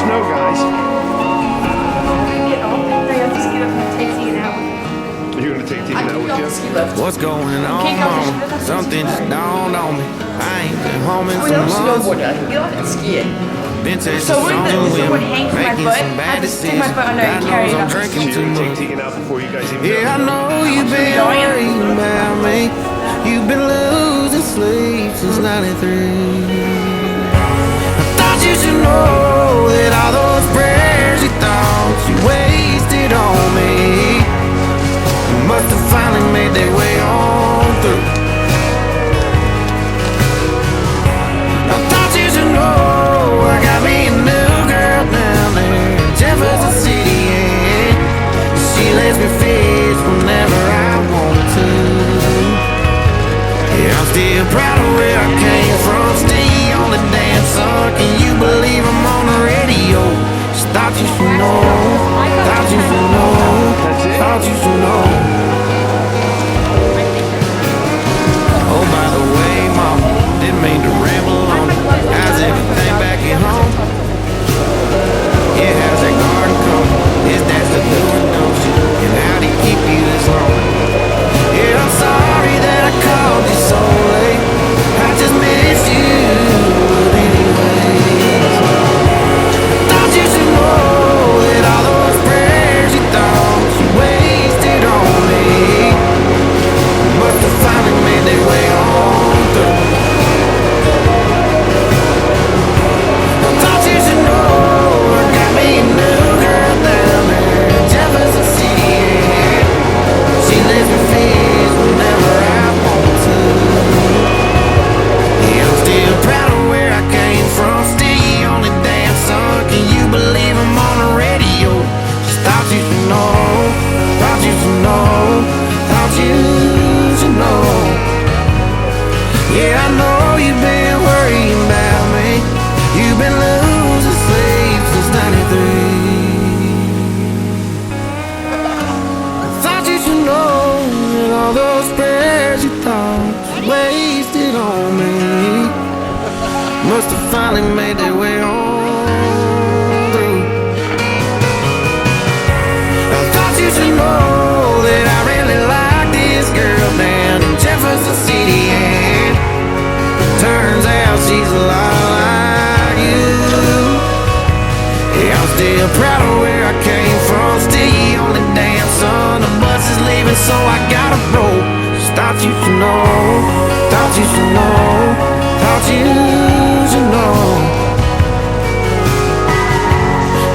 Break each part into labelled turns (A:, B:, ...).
A: snow, guys.
B: Get off. I have to get up and take Tegan out.
A: Are you going to take Tegan out with you?
C: What's going on, mama? Something just dawned on me. I ain't been home in
B: We're
C: some
B: not
C: months.
B: snowboarding. Get off and ski it.
C: Been tasting
B: So we're
C: songs
B: the
C: and
B: snowboard
C: women,
B: hangs from my
C: making
B: foot.
C: some
B: I
C: bad
B: have to stick
C: decisions.
B: my foot under and
C: God
B: carry
C: knows
B: it
C: I'm
B: up.
A: So
C: drinking
A: you're
C: too
A: going to take
C: much.
A: Tegan out before you guys even
C: Yeah, I know you've been
B: Going.
C: worried about me. You've been losing sleep since '93. I thought you should know that all those prayers you thought you wasted on me must have finally made their way on through. I thought you should know I got me a new girl down there in Jefferson City, and she lets me fish whenever I want to. Yeah, I'm still proud of where I came from, still on the dance floor. Can you believe I'm on the radio? Just thought you should know, thought you should know, thought you should know. Oh, by the way, mama, didn't mean to ramble on. How's everything back at home? Yeah, how's that garden coming? Is that still doing, don't you? And how do you keep you this long? Yeah, I'm sorry that I called you so late. I just missed you, but anyways, thought you should know that all those prayers you thought you wasted on me must have finally made their way on through. I thought you should know I got me a new girl down there in Jefferson City, yeah. She lets me fish whenever I want to. Yeah, I'm still proud of where I came from, still on the dance floor. Can you believe I'm on the radio? Just thought you should know, thought you should know, thought you should know. Yeah, I know you've been worrying about me. You've been losing sleep since '93. I thought you should know that all those prayers you thought you wasted on me must have finally made their way on through. I thought you should know that I really like this girl down in Jefferson City, and turns out she's a lot like you. Yeah, I'm still proud of where I came from, still on the dance floor. The bus is leaving, so I gotta roll. Just thought you should know, thought you should know, thought you should know.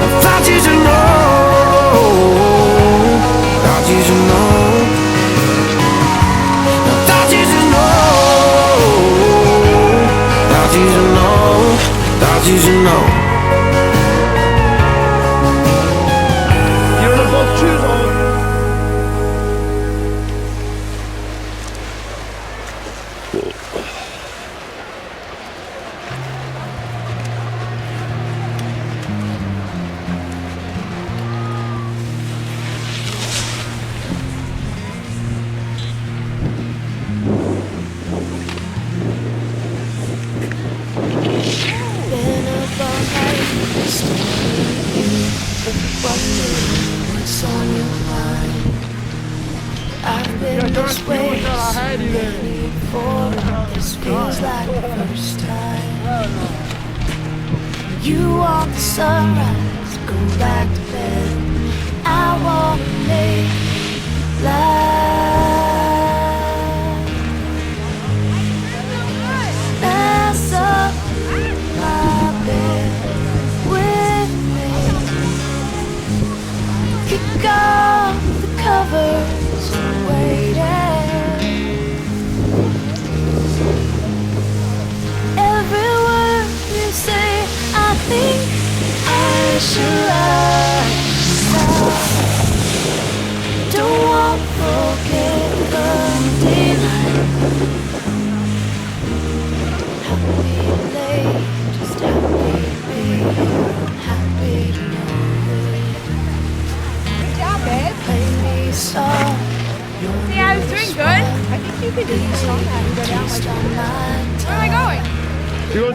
C: I thought you should know, thought you should know. I thought you should know, thought you should know, thought you should know.
A: You're in a boat shoes on.
D: Been up all night, staring at you, wondering what's on your mind. I've been this way many before. This feels like the first time. You want the sunrise, go back to bed. I wanna make it live. Mess up my bed with me. Kick off the covers and waiting. Every word you say, I think I should write down. Don't want to forget the daylight. Happy late, just happy to be here. I'm happy to know it.
B: Good job, babe.
D: Play me a song.
B: See, I was doing good. I think you could just song that and go down like that. Where am I going?
A: You're going to